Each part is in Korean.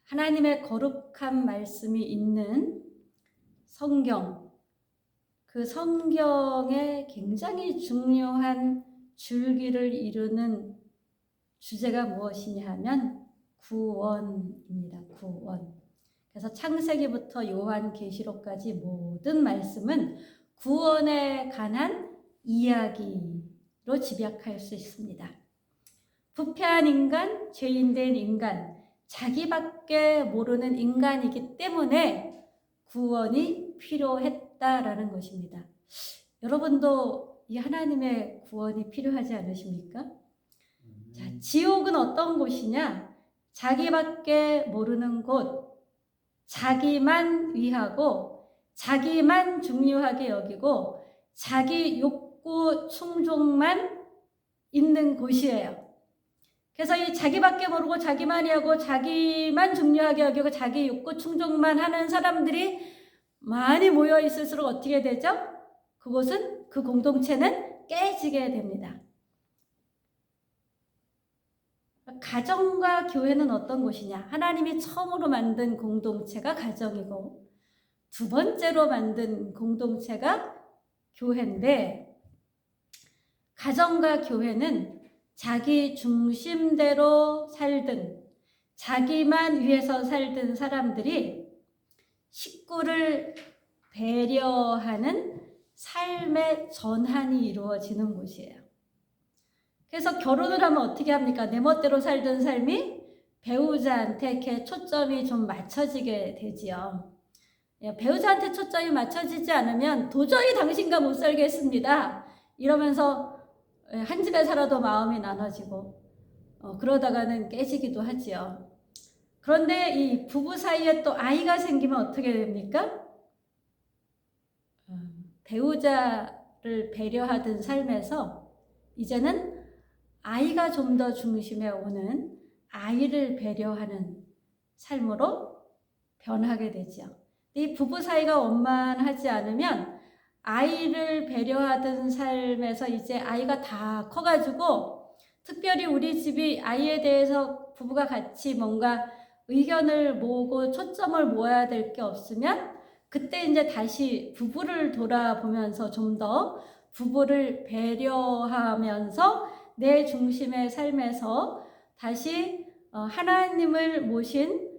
하나님의 거룩한 말씀이 있는 성경, 그 성경에 굉장히 중요한 줄기를 이루는 주제가 무엇이냐 하면 구원입니다. 구원. 그래서 창세기부터 요한계시록까지 모든 말씀은 구원에 관한 이야기로 집약할 수 있습니다. 부패한 인간, 죄인된 인간, 자기밖에 모르는 인간이기 때문에 구원이 필요했다라는 것입니다. 여러분도 이 하나님의 구원이 필요하지 않으십니까? 자, 지옥은 어떤 곳이냐? 자기밖에 모르는 곳, 자기만 위하고 자기만 중요하게 여기고 자기 욕구 충족만 있는 곳이에요. 그래서 이 자기밖에 모르고 자기만이 하고 자기만 중요하게 여기고 자기 욕구 충족만 하는 사람들이 많이 모여 있을수록 어떻게 되죠? 그곳은, 그 공동체는 깨지게 됩니다. 가정과 교회는 어떤 곳이냐? 하나님이 처음으로 만든 공동체가 가정이고 두 번째로 만든 공동체가 교회인데, 가정과 교회는 자기 중심대로 살든 자기만 위해서 살든 사람들이 식구를 배려하는 삶의 전환이 이루어지는 곳이에요. 그래서 결혼을 하면 어떻게 합니까? 내 멋대로 살던 삶이 배우자한테 이렇게 초점이 좀 맞춰지게 되지요. 배우자한테 초점이 맞춰지지 않으면 도저히 당신과 못 살겠습니다. 이러면서 한 집에 살아도 마음이 나눠지고 그러다가는 깨지기도 하지요. 그런데 이 부부 사이에 또 아이가 생기면 어떻게 됩니까? 배우자를 배려하던 삶에서 이제는 아이가 좀 더 중심에 오는 아이를 배려하는 삶으로 변하게 되죠. 이 부부 사이가 원만하지 않으면 아이를 배려하던 삶에서 이제 아이가 다 커가지고, 특별히 우리 집이 아이에 대해서 부부가 같이 뭔가 의견을 모으고 초점을 모아야 될 게 없으면 그때 이제 다시 부부를 돌아보면서 좀 더 부부를 배려하면서 내 중심의 삶에서 다시 하나님을 모신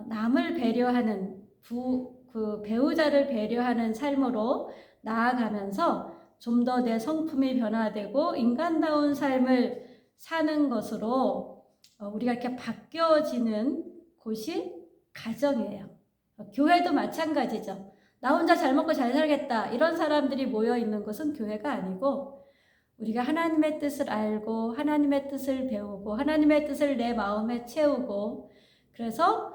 남을 배려하는 그 배우자를 배려하는 삶으로 나아가면서 좀 더 내 성품이 변화되고 인간다운 삶을 사는 것으로 우리가 이렇게 바뀌어지는 곳이 가정이에요. 교회도 마찬가지죠. 나 혼자 잘 먹고 잘 살겠다 이런 사람들이 모여 있는 곳은 교회가 아니고, 우리가 하나님의 뜻을 알고 하나님의 뜻을 배우고 하나님의 뜻을 내 마음에 채우고, 그래서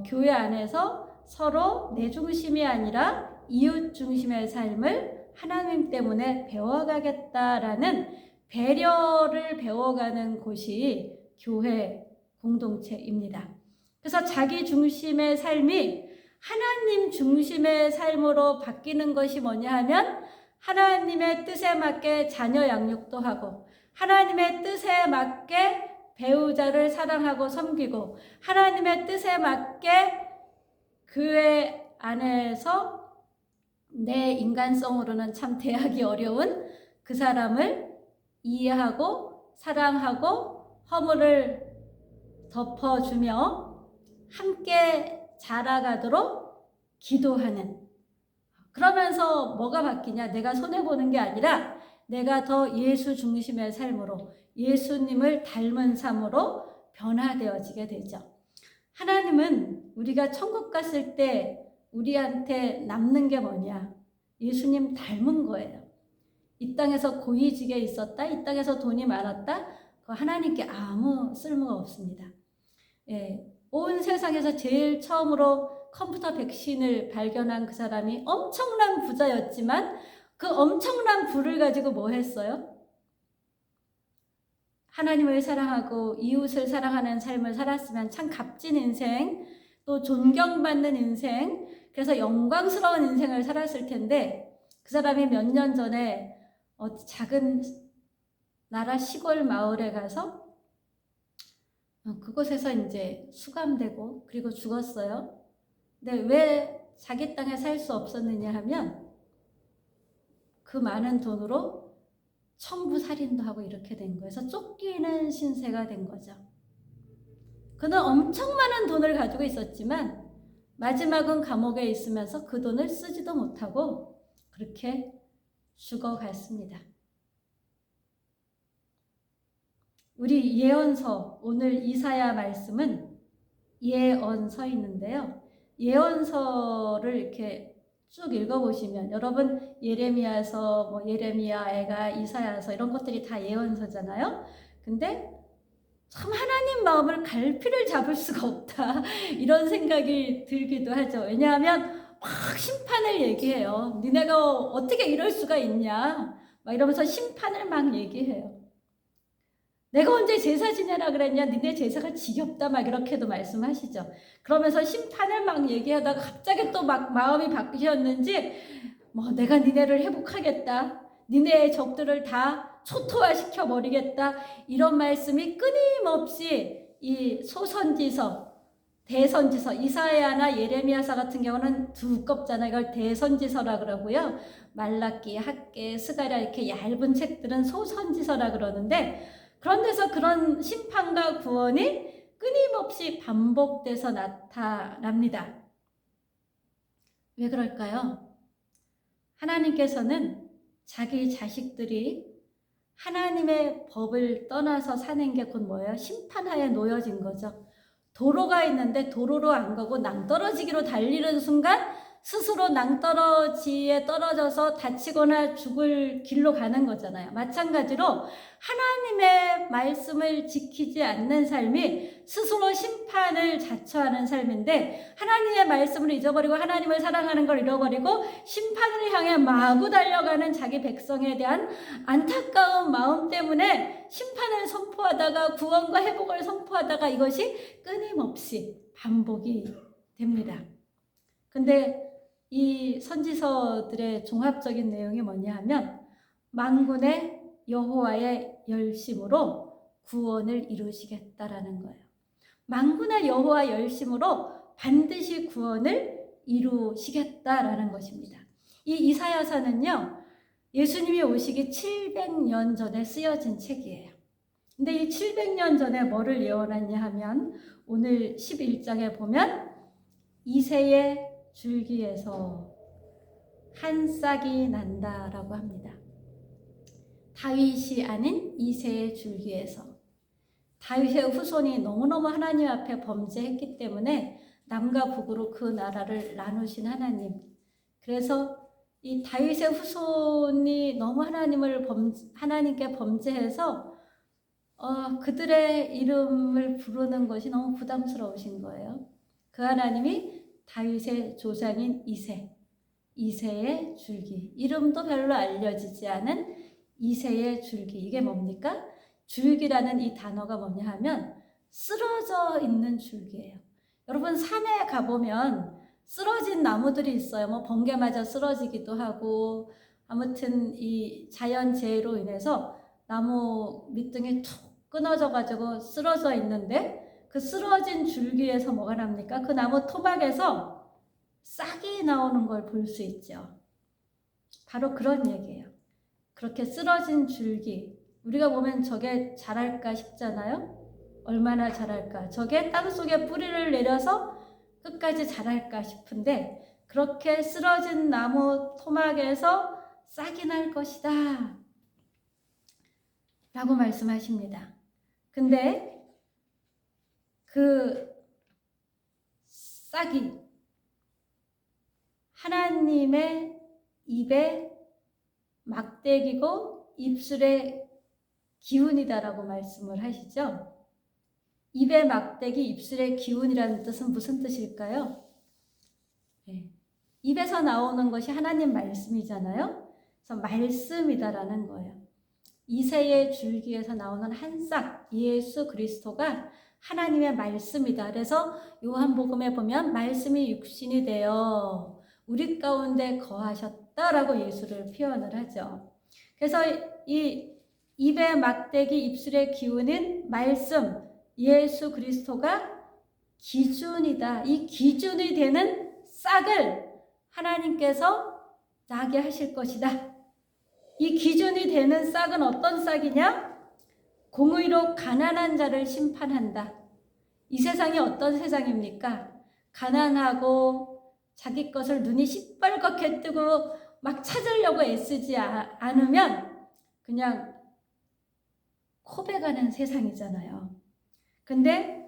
교회 안에서 서로 내 중심이 아니라 이웃 중심의 삶을 하나님 때문에 배워가겠다라는 배려를 배워가는 곳이 교회 공동체입니다. 그래서 자기 중심의 삶이 하나님 중심의 삶으로 바뀌는 것이 뭐냐 하면, 하나님의 뜻에 맞게 자녀 양육도 하고 하나님의 뜻에 맞게 배우자를 사랑하고 섬기고 하나님의 뜻에 맞게 교회 안에서 내 인간성으로는 참 대하기 어려운 그 사람을 이해하고 사랑하고 허물을 덮어주며 함께 자라가도록 기도하는, 그러면서 뭐가 바뀌냐? 내가 손해보는 게 아니라 내가 더 예수 중심의 삶으로 예수님을 닮은 삶으로 변화되어지게 되죠. 하나님은 우리가 천국 갔을 때 우리한테 남는 게 뭐냐? 예수님 닮은 거예요. 이 땅에서 고위직에 있었다, 이 땅에서 돈이 많았다, 그 하나님께 아무 쓸모가 없습니다. 온 세상에서 제일 처음으로 컴퓨터 백신을 발견한 그 사람이 엄청난 부자였지만 그 엄청난 부를 가지고 뭐 했어요? 하나님을 사랑하고 이웃을 사랑하는 삶을 살았으면 참 값진 인생, 또 존경받는 인생, 그래서 영광스러운 인생을 살았을 텐데, 그 사람이 몇 년 전에 작은 나라 시골 마을에 가서 그곳에서 이제 수감되고 그리고 죽었어요. 근데 왜 자기 땅에 살 수 없었느냐 하면 그 많은 돈으로 천부살인도 하고 이렇게 된 거예요. 그래서 쫓기는 신세가 된 거죠. 그는 엄청 많은 돈을 가지고 있었지만 마지막은 감옥에 있으면서 그 돈을 쓰지도 못하고 그렇게 죽어갔습니다. 우리 예언서, 오늘 이사야 말씀은 예언서있는데요. 예언서를 이렇게 쭉 읽어보시면 여러분 예레미야서, 예레미야, 애가, 이사야서 이런 것들이 다 예언서잖아요. 근데 참 하나님 마음을 갈피를 잡을 수가 없다 이런 생각이 들기도 하죠. 왜냐하면 막 심판을 얘기해요. 니네가 어떻게 이럴 수가 있냐 막 이러면서 심판을 막 얘기해요. 내가 언제 제사 지내라 그랬냐, 니네 제사가 지겹다 막 이렇게도 말씀하시죠. 그러면서 심판을 막 얘기하다가 갑자기 또 막 마음이 바뀌셨는지 내가 니네를 회복하겠다, 니네의 적들을 다 초토화시켜 버리겠다, 이런 말씀이 끊임없이 이 소선지서, 대선지서, 이사야나 예레미야서 같은 경우는 두껍잖아요. 이걸 대선지서라 그러고요. 말라기, 학개, 스가랴 이렇게 얇은 책들은 소선지서라 그러는데, 그런 데서 그런 심판과 구원이 끊임없이 반복돼서 나타납니다. 왜 그럴까요? 하나님께서는 자기 자식들이 하나님의 법을 떠나서 사는 게 곧 뭐예요? 심판하에 놓여진 거죠. 도로가 있는데 도로로 안 가고 낭떠러지기로 달리는 순간 스스로 낭떠러지에 떨어져서 다치거나 죽을 길로 가는 거잖아요. 마찬가지로 하나님의 말씀을 지키지 않는 삶이 스스로 심판을 자처하는 삶인데, 하나님의 말씀을 잊어버리고 하나님을 사랑하는 걸 잃어버리고 심판을 향해 마구 달려가는 자기 백성에 대한 안타까운 마음 때문에 심판을 선포하다가 구원과 회복을 선포하다가 이것이 끊임없이 반복이 됩니다. 근데 이 선지서들의 종합적인 내용이 뭐냐 하면 만군의 여호와의 열심으로 구원을 이루시겠다라는 거예요. 만군의 여호와 열심으로 반드시 구원을 이루시겠다라는 것입니다. 이 이사야서는요, 예수님이 오시기 700년 전에 쓰여진 책이에요. 근데 이 700년 전에 뭐를 예언했냐 하면 오늘 11장에 보면 이새의 줄기에서 한 싹이 난다라고 합니다. 다윗이 아닌 이새의 줄기에서. 다윗의 후손이 너무너무 하나님 앞에 범죄했기 때문에 남과 북으로 그 나라를 나누신 하나님. 그래서 이 다윗의 후손이 너무 하나님께 범죄해서 그들의 이름을 부르는 것이 너무 부담스러우신 거예요. 그 하나님이 다윗의 조상인 이새의 줄기, 이름도 별로 알려지지 않은 이새의 줄기. 이게 뭡니까? 줄기라는 이 단어가 뭐냐 하면 쓰러져 있는 줄기예요. 여러분 산에 가보면 쓰러진 나무들이 있어요. 번개 맞아 쓰러지기도 하고, 아무튼 이 자연재해로 인해서 나무 밑둥이 툭 끊어져 가지고 쓰러져 있는데, 그 쓰러진 줄기에서 뭐가 납니까? 그 나무 토막에서 싹이 나오는 걸 볼 수 있죠. 바로 그런 얘기예요. 그렇게 쓰러진 줄기, 우리가 보면 저게 자랄까 싶잖아요. 얼마나 자랄까. 저게 땅속에 뿌리를 내려서 끝까지 자랄까 싶은데, 그렇게 쓰러진 나무 토막에서 싹이 날 것이다 라고 말씀하십니다. 근데 그 싹이 하나님의 입에 막대기고 입술의 기운이다라고 말씀을 하시죠. 입의 막대기, 입술의 기운이라는 뜻은 무슨 뜻일까요? 네. 입에서 나오는 것이 하나님 말씀이잖아요. 그래서 말씀이다라는 거예요. 이새의 줄기에서 나오는 한 싹, 예수 그리스도가 하나님의 말씀이다. 그래서 요한복음에 보면 말씀이 육신이 되어 우리 가운데 거하셨다라고 예수를 표현을 하죠. 그래서 이 입의 막대기, 입술의 기운인 말씀, 예수 그리스도가 기준이다. 이 기준이 되는 싹을 하나님께서 나게 하실 것이다. 이 기준이 되는 싹은 어떤 싹이냐? 공의로 가난한 자를 심판한다. 이 세상이 어떤 세상입니까? 가난하고 자기 것을 눈이 시뻘겋게 뜨고 막 찾으려고 애쓰지 않으면 그냥 코베가는 세상이잖아요. 근데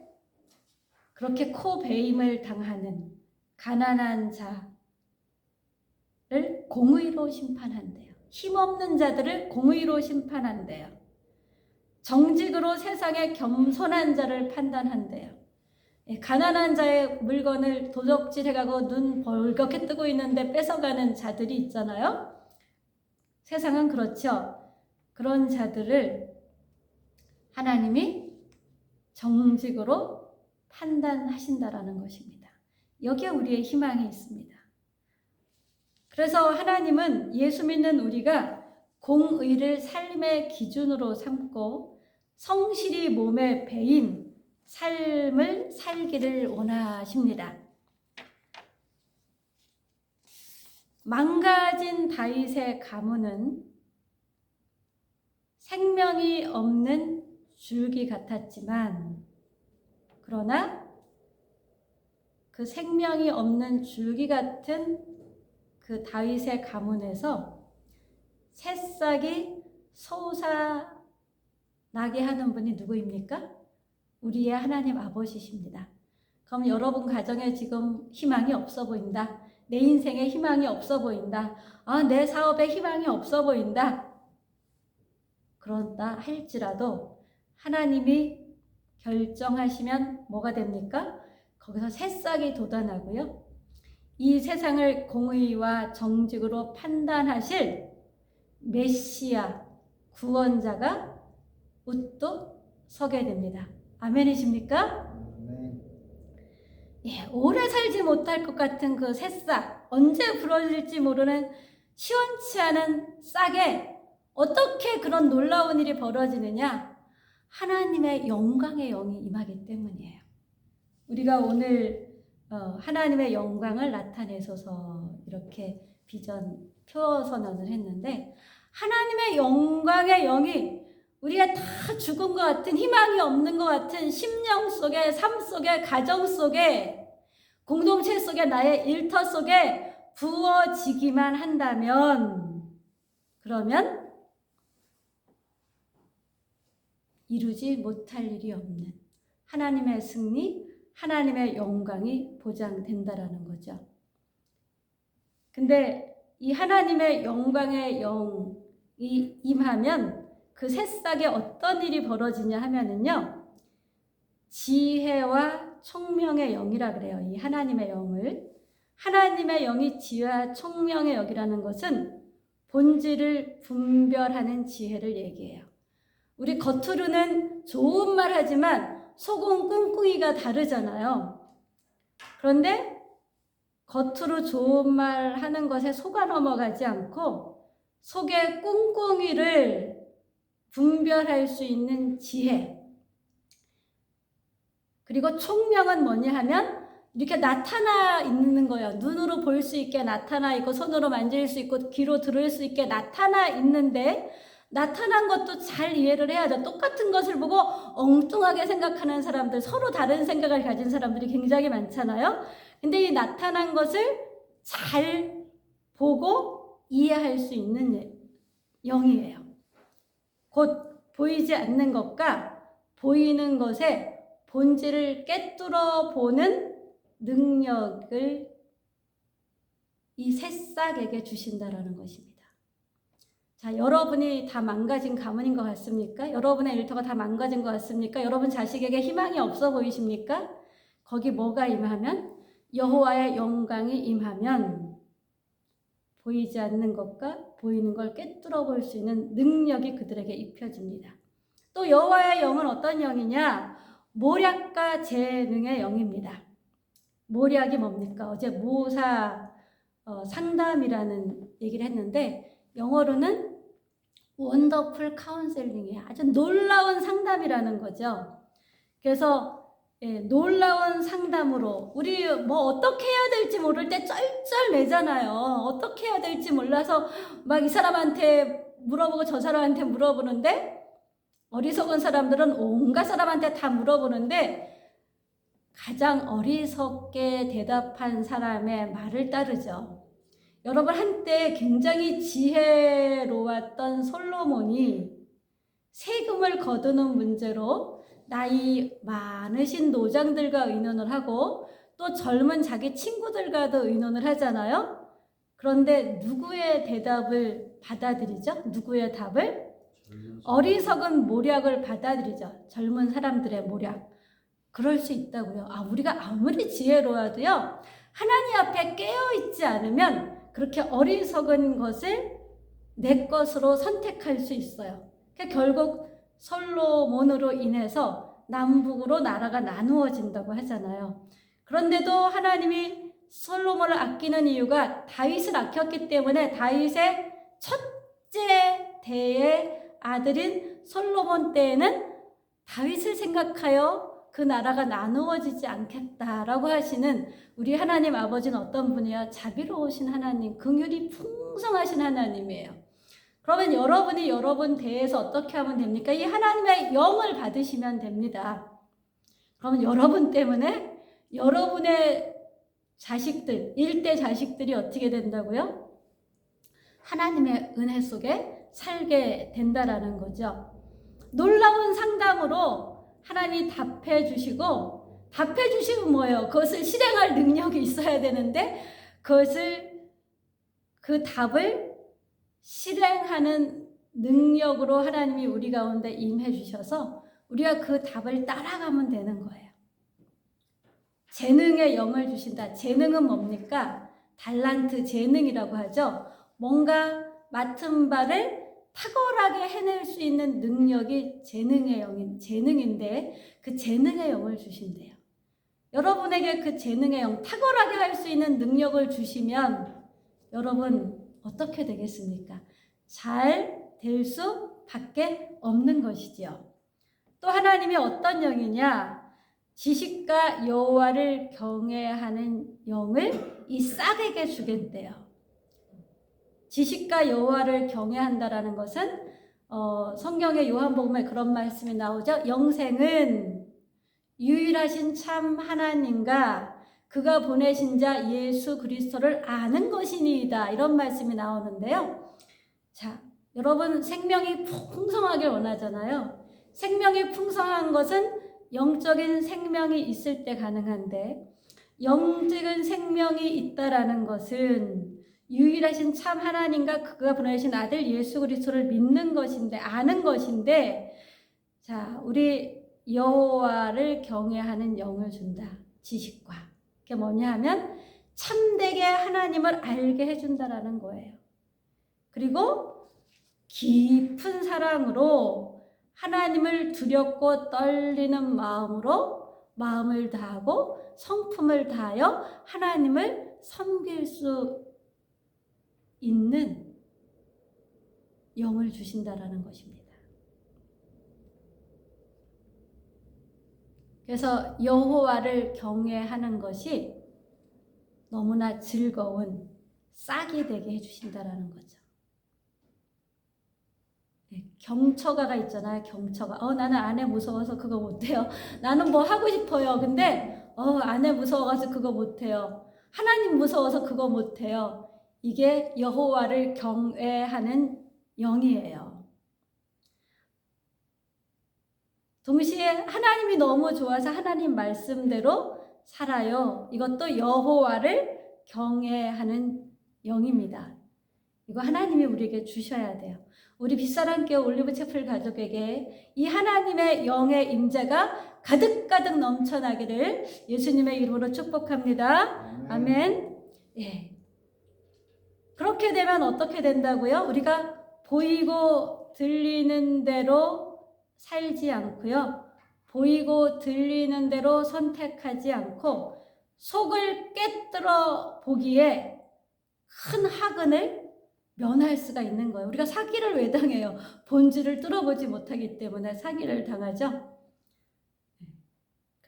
그렇게 코베임을 당하는 가난한 자를 공의로 심판한대요. 힘없는 자들을 공의로 심판한대요. 정직으로 세상의 겸손한 자를 판단한대요. 가난한 자의 물건을 도적질해가고 눈 벌겋게 뜨고 있는데 뺏어가는 자들이 있잖아요. 세상은 그렇죠. 그런 자들을 하나님이 정직으로 판단하신다라는 것입니다. 여기에 우리의 희망이 있습니다. 그래서 하나님은 예수 믿는 우리가 공의를 삶의 기준으로 삼고 성실히 몸에 배인 삶을 살기를 원하십니다. 망가진 다윗의 가문은 생명이 없는 줄기 같았지만, 그러나 그 생명이 없는 줄기 같은 그 다윗의 가문에서 새싹이 솟아나게 하는 분이 누구입니까? 우리의 하나님 아버지십니다. 그럼 여러분 가정에 지금 희망이 없어 보인다. 내 인생에 희망이 없어 보인다. 내 사업에 희망이 없어 보인다. 그런다 할지라도 하나님이 결정하시면 뭐가 됩니까? 거기서 새싹이 돋아나고요. 이 세상을 공의와 정직으로 판단하실 메시아 구원자가 우뚝 서게 됩니다. 아멘이십니까? 예, 오래 살지 못할 것 같은 그 새싹, 언제 부러질지 모르는 시원치 않은 싹에 어떻게 그런 놀라운 일이 벌어지느냐? 하나님의 영광의 영이 임하기 때문이에요. 우리가 오늘 하나님의 영광을 나타내소서 이렇게 비전 표 선언을 했는데, 하나님의 영광의 영이 우리가 다 죽은 것 같은, 희망이 없는 것 같은 심령 속에, 삶 속에, 가정 속에, 공동체 속에, 나의 일터 속에 부어지기만 한다면, 그러면 이루지 못할 일이 없는 하나님의 승리, 하나님의 영광이 보장된다라는 거죠. 근데 이 하나님의 영광의 영이 임하면 그 새싹에 어떤 일이 벌어지냐 하면은요, 지혜와 총명의 영이라 그래요. 이 하나님의 영을. 하나님의 영이 지혜와 총명의 영이라는 것은 본질을 분별하는 지혜를 얘기해요. 우리 겉으로는 좋은 말 하지만 속은 꿍꿍이가 다르잖아요. 그런데 겉으로 좋은 말 하는 것에 속아 넘어가지 않고 속의 꿍꿍이를 분별할 수 있는 지혜. 그리고 총명은 뭐냐 하면 이렇게 나타나 있는 거예요. 눈으로 볼 수 있게 나타나 있고, 손으로 만질 수 있고, 귀로 들을 수 있게 나타나 있는데, 나타난 것도 잘 이해를 해야죠. 똑같은 것을 보고 엉뚱하게 생각하는 사람들, 서로 다른 생각을 가진 사람들이 굉장히 많잖아요. 근데 이 나타난 것을 잘 보고 이해할 수 있는 영이에요. 곧 보이지 않는 것과 보이는 것의 본질을 꿰뚫어 보는 능력을 이 새싹에게 주신다라는 것입니다. 자, 여러분이 다 망가진 가문인 것 같습니까? 여러분의 일터가 다 망가진 것 같습니까? 여러분 자식에게 희망이 없어 보이십니까? 거기 뭐가 임하면? 여호와의 영광이 임하면 보이지 않는 것과 보이는 걸 꿰뚫어 볼 수 있는 능력이 그들에게 입혀집니다. 또 여호와의 영은 어떤 영이냐? 모략과 재능의 영입니다. 모략이 뭡니까? 어제 모사 상담이라는 얘기를 했는데, 영어로는 원더풀 카운셀링이에요. 아주 놀라운 상담이라는 거죠. 그래서 놀라운 상담으로 우리 뭐 어떻게 해야 될지 모를 때 쩔쩔매잖아요. 어떻게 해야 될지 몰라서 막 이 사람한테 물어보고 저 사람한테 물어보는데, 어리석은 사람들은 온갖 사람한테 다 물어보는데 가장 어리석게 대답한 사람의 말을 따르죠. 여러분, 한때 굉장히 지혜로웠던 솔로몬이 세금을 거두는 문제로 나이 많으신 노장들과 의논을 하고 또 젊은 자기 친구들과도 의논을 하잖아요. 그런데 누구의 대답을 받아들이죠? 누구의 답을? 어리석은 모략을 받아들이죠. 젊은 사람들의 모략. 그럴 수 있다고요. 우리가 아무리 지혜로워도요, 하나님 앞에 깨어있지 않으면 그렇게 어리석은 것을 내 것으로 선택할 수 있어요. 결국 솔로몬으로 인해서 남북으로 나라가 나누어진다고 하잖아요. 그런데도 하나님이 솔로몬을 아끼는 이유가 다윗을 아꼈기 때문에 다윗의 첫째 대의 아들인 솔로몬 때에는 다윗을 생각하여 그 나라가 나누어지지 않겠다라고 하시는 우리 하나님 아버지는 어떤 분이야? 자비로우신 하나님, 긍휼이 풍성하신 하나님이에요. 그러면 여러분이 여러분 대해서 어떻게 하면 됩니까? 이 하나님의 영을 받으시면 됩니다. 그러면 여러분 때문에 여러분의 자식들, 일대 자식들이 어떻게 된다고요? 하나님의 은혜 속에 살게 된다라는 거죠. 놀라운 상담으로 하나님이 답해 주시고, 답해 주시면 뭐예요? 그것을 실행할 능력이 있어야 되는데 그 답을 실행하는 능력으로 하나님이 우리 가운데 임해 주셔서 우리가 그 답을 따라가면 되는 거예요. 재능의 영을 주신다. 재능은 뭡니까? 달란트, 재능이라고 하죠. 뭔가 맡은 바를 탁월하게 해낼 수 있는 능력이 재능인데 그 재능의 영을 주신대요. 여러분에게 그 재능의 영, 탁월하게 할 수 있는 능력을 주시면 여러분 어떻게 되겠습니까? 잘 될 수밖에 없는 것이지요. 또 하나님이 어떤 영이냐? 지식과 여호와를 경외하는 영을 이 싹에게 주겠대요. 지식과 여호와를 경외한다라는 것은 성경의 요한복음에 그런 말씀이 나오죠. 영생은 유일하신 참 하나님과 그가 보내신 자 예수 그리스도를 아는 것이니이다. 이런 말씀이 나오는데요. 자, 여러분 생명이 풍성하길 원하잖아요. 생명이 풍성한 것은 영적인 생명이 있을 때 가능한데, 영적인 생명이 있다라는 것은 유일하신 참 하나님과 그가 보내신 아들 예수 그리스도를 믿는 것인데, 아는 것인데, 자, 우리 여호와를 경외하는 영을 준다. 지식과. 그게 뭐냐 하면 참되게 하나님을 알게 해준다라는 거예요. 그리고 깊은 사랑으로 하나님을 두렵고 떨리는 마음으로 마음을 다하고 성품을 다하여 하나님을 섬길 수 있는 영을 주신다라는 것입니다. 그래서 여호와를 경외하는 것이 너무나 즐거운 싹이 되게 해주신다라는 거죠. 경처가가 있잖아요. 경처가. 나는 아내 무서워서 그거 못해요. 나는 뭐 하고 싶어요. 근데 아내 무서워가지고 그거 못해요. 하나님 무서워서 그거 못해요. 이게 여호와를 경외하는 영이에요. 동시에 하나님이 너무 좋아서 하나님 말씀대로 살아요. 이것도 여호와를 경외하는 영입니다. 이거 하나님이 우리에게 주셔야 돼요. 우리 빛사랑교회 올리브채플 가족에게 이 하나님의 영의 임재가 가득가득 넘쳐나기를 예수님의 이름으로 축복합니다. 아멘. 예. 그렇게 되면 어떻게 된다고요? 우리가 보이고 들리는 대로 살지 않고요. 보이고 들리는 대로 선택하지 않고 속을 꿰뚫어 보기에 큰 학은을 면할 수가 있는 거예요. 우리가 사기를 왜 당해요? 본질을 뚫어보지 못하기 때문에 사기를 당하죠.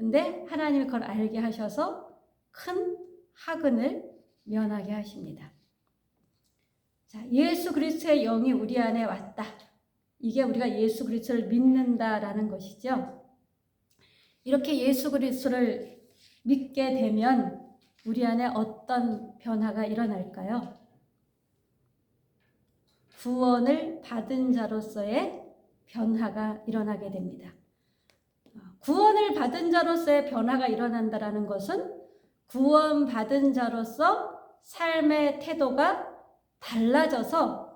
근데 하나님이 그걸 알게 하셔서 큰 학은을 면하게 하십니다. 자, 예수 그리스도의 영이 우리 안에 왔다. 이게 우리가 예수 그리스도를 믿는다라는 것이죠. 이렇게 예수 그리스도를 믿게 되면 우리 안에 어떤 변화가 일어날까요? 구원을 받은 자로서의 변화가 일어나게 됩니다. 구원을 받은 자로서의 변화가 일어난다는 것은 구원받은 자로서 삶의 태도가 달라져서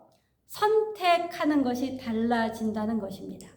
선택하는 것이 달라진다는 것입니다.